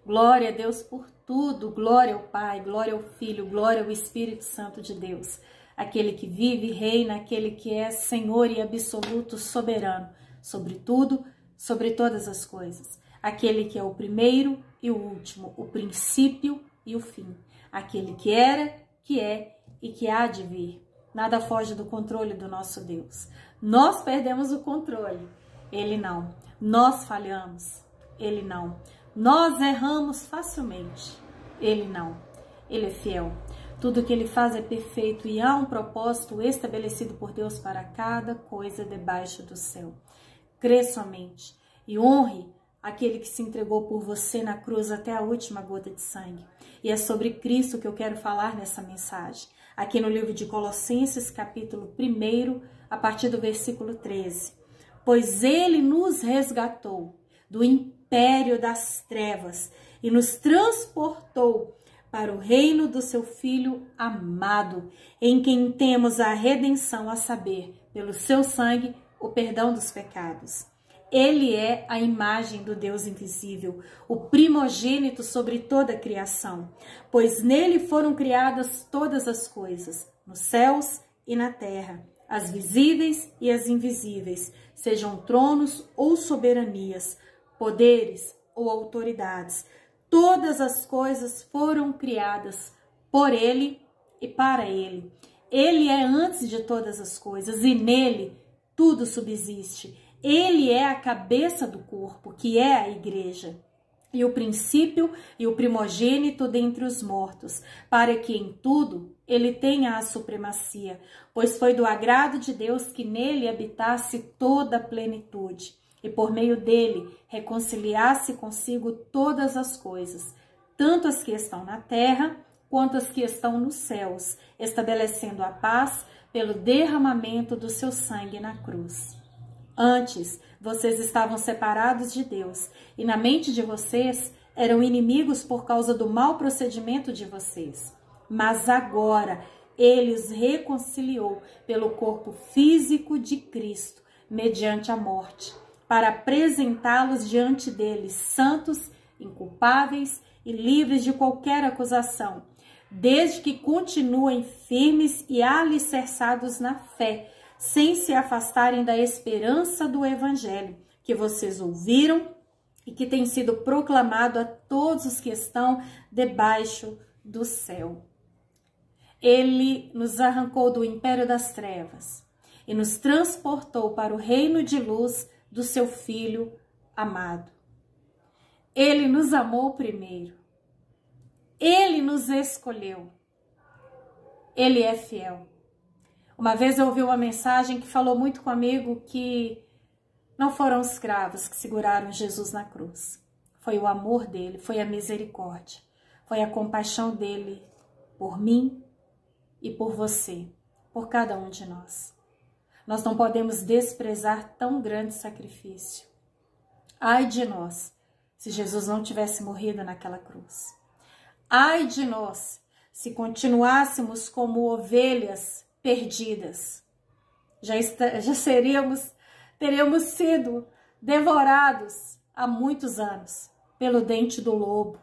Glória a Deus por tudo, glória ao Pai, glória ao Filho, glória ao Espírito Santo de Deus. Aquele que vive e reina, aquele que é Senhor e absoluto soberano, sobre tudo, sobre todas as coisas. Aquele que é o primeiro e o último, o princípio e o fim. Aquele que era, que é e que há de vir. Nada foge do controle do nosso Deus. Nós perdemos o controle, Ele não. Nós falhamos, Ele não. Nós erramos facilmente, Ele não. Ele é fiel. Tudo que Ele faz é perfeito e há um propósito estabelecido por Deus para cada coisa debaixo do céu. Crê somente e honre aquele que se entregou por você na cruz até a última gota de sangue. E é sobre Cristo que eu quero falar nessa mensagem. Aqui no livro de Colossenses, capítulo 1, a partir do versículo 13. Pois Ele nos resgatou do império das trevas e nos transportou para o reino do seu Filho amado, em quem temos a redenção, a saber, pelo seu sangue, o perdão dos pecados. Ele é a imagem do Deus invisível, o primogênito sobre toda a criação, pois nele foram criadas todas as coisas, nos céus e na terra, as visíveis e as invisíveis, sejam tronos ou soberanias, poderes ou autoridades. Todas as coisas foram criadas por Ele e para Ele. Ele é antes de todas as coisas e nele tudo subsiste. Ele é a cabeça do corpo, que é a igreja, e o princípio e o primogênito dentre os mortos, para que em tudo ele tenha a supremacia, pois foi do agrado de Deus que nele habitasse toda a plenitude, e por meio dele reconciliasse consigo todas as coisas, tanto as que estão na terra, quanto as que estão nos céus, estabelecendo a paz pelo derramamento do seu sangue na cruz. Antes, vocês estavam separados de Deus, e na mente de vocês eram inimigos por causa do mau procedimento de vocês. Mas agora, Ele os reconciliou pelo corpo físico de Cristo, mediante a morte, para apresentá-los diante dele, santos, inculpáveis e livres de qualquer acusação, desde que continuem firmes e alicerçados na fé, sem se afastarem da esperança do Evangelho, que vocês ouviram e que tem sido proclamado a todos os que estão debaixo do céu. Ele nos arrancou do império das trevas e nos transportou para o reino de luz do seu Filho amado. Ele nos amou primeiro. Ele nos escolheu. Ele é fiel. Uma vez eu ouvi uma mensagem que falou muito comigo que não foram os escravos que seguraram Jesus na cruz. Foi o amor dele, foi a misericórdia, foi a compaixão dele por mim e por você, por cada um de nós. Nós não podemos desprezar tão grande sacrifício. Ai de nós, se Jesus não tivesse morrido naquela cruz. Ai de nós, se continuássemos como ovelhas perdidas. Teríamos sido devorados há muitos anos pelo dente do lobo.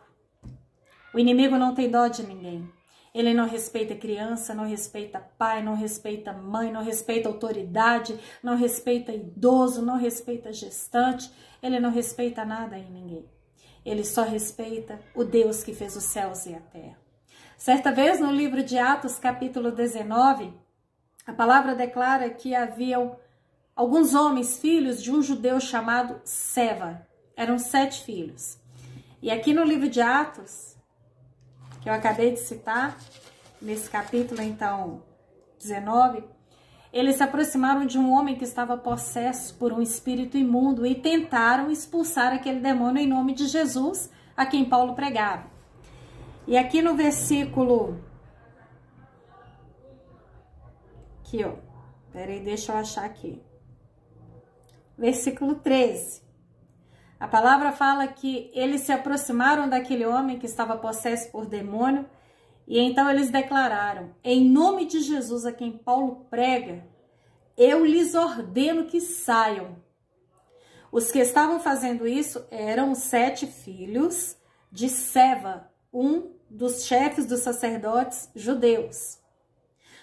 O inimigo não tem dó de ninguém. Ele não respeita criança, não respeita pai, não respeita mãe, não respeita autoridade, não respeita idoso, não respeita gestante. Ele não respeita nada em ninguém. Ele só respeita o Deus que fez os céus e a terra. Certa vez no livro de Atos, capítulo 19, a palavra declara que haviam alguns homens, filhos de um judeu chamado Seva. Eram 7 filhos. E aqui no livro de Atos, que eu acabei de citar, nesse capítulo, então, 19, eles se aproximaram de um homem que estava possesso por um espírito imundo e tentaram expulsar aquele demônio em nome de Jesus, a quem Paulo pregava. E aqui no versículo... Aqui, ó. Peraí, deixa eu achar aqui. Versículo 13. A palavra fala que eles se aproximaram daquele homem que estava possesso por demônio e então eles declararam: em nome de Jesus, a quem Paulo prega, eu lhes ordeno que saiam. Os que estavam fazendo isso eram os 7 filhos de Seva, um dos chefes dos sacerdotes judeus.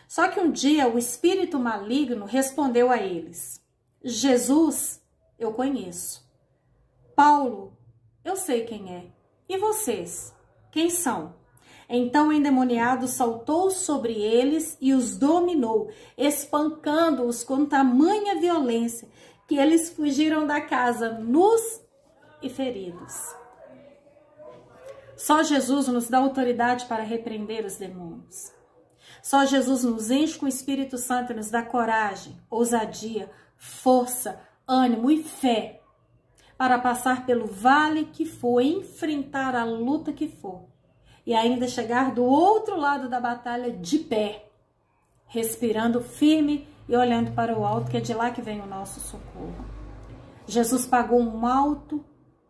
Só que um dia o espírito maligno respondeu a eles: Jesus, eu conheço. Paulo, eu sei quem é. E vocês, quem são? Então o endemoniado saltou sobre eles e os dominou, espancando-os com tamanha violência que eles fugiram da casa nus e feridos. Só Jesus nos dá autoridade para repreender os demônios. Só Jesus nos enche com o Espírito Santo e nos dá coragem, ousadia, força, ânimo e fé para passar pelo vale que for, enfrentar a luta que for e ainda chegar do outro lado da batalha de pé, respirando firme e olhando para o alto, que é de lá que vem o nosso socorro. Jesus pagou um alto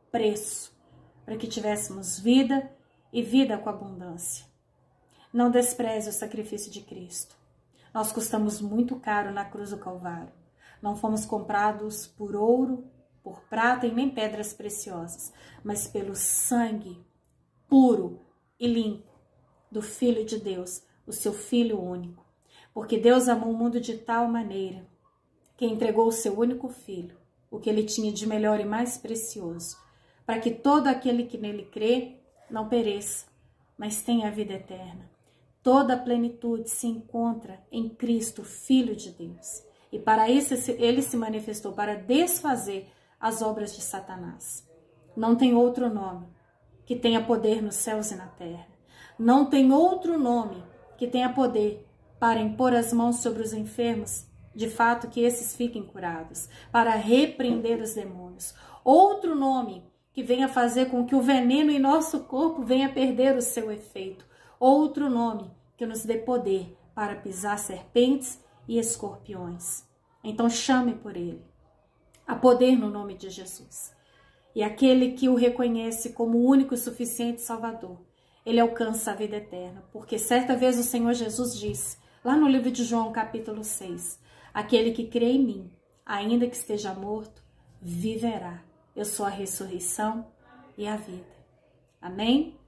preço para que tivéssemos vida e vida com abundância. Não despreze o sacrifício de Cristo. Nós custamos muito caro na cruz do Calvário. Não fomos comprados por ouro, por prata e nem pedras preciosas, mas pelo sangue puro e limpo do Filho de Deus, o seu Filho único. Porque Deus amou o mundo de tal maneira que entregou o seu único Filho, o que ele tinha de melhor e mais precioso, para que todo aquele que nele crê não pereça, mas tenha a vida eterna. Toda a plenitude se encontra em Cristo, Filho de Deus. E para isso ele se manifestou, para desfazer as obras de Satanás. Não tem outro nome que tenha poder nos céus e na terra. Não tem outro nome que tenha poder para impor as mãos sobre os enfermos, de fato que esses fiquem curados, para repreender os demônios. Outro nome que venha fazer com que o veneno em nosso corpo venha perder o seu efeito. Outro nome que nos dê poder para pisar serpentes e escorpiões. Então chame por ele. Há poder no nome de Jesus. E aquele que o reconhece como o único e suficiente Salvador, ele alcança a vida eterna. Porque certa vez o Senhor Jesus disse, lá no livro de João, capítulo 6, aquele que crê em mim, ainda que esteja morto, viverá. Eu sou a ressurreição e a vida. Amém?